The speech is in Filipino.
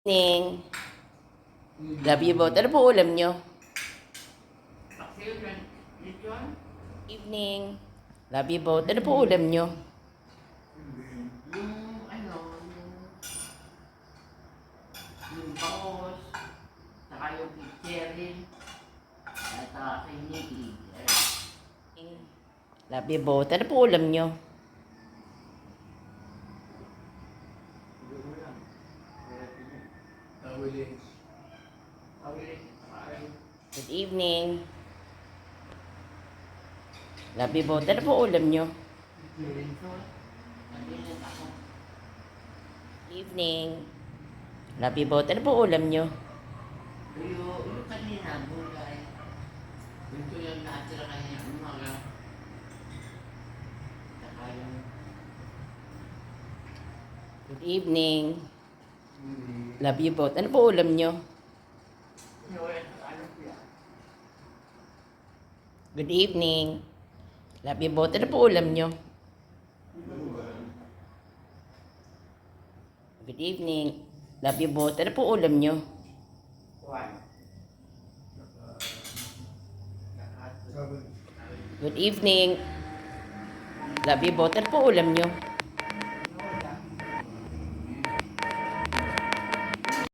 Ting. Love you both. Ano po ulam nyo? Evening. Love you both. Ano po ulam nyo? Yung bangus, saka yung pizzerin, at saka kay Nikki. Love you both. Ano po ulam nyo? Good evening. Love you both. Ano po ulam nyo? Evening. Love you both. Ano po ulam nyo? Yung kanina, gulay. Ito yung natira kanina, umaga. Saka yung Good evening. Love you both. Ano po ulam nyo? Good evening. Love you both. Ano po ulam nyo? Good evening. Love you both. Ano po ulam nyo? Good evening. Love you both. Ano po ulam nyo?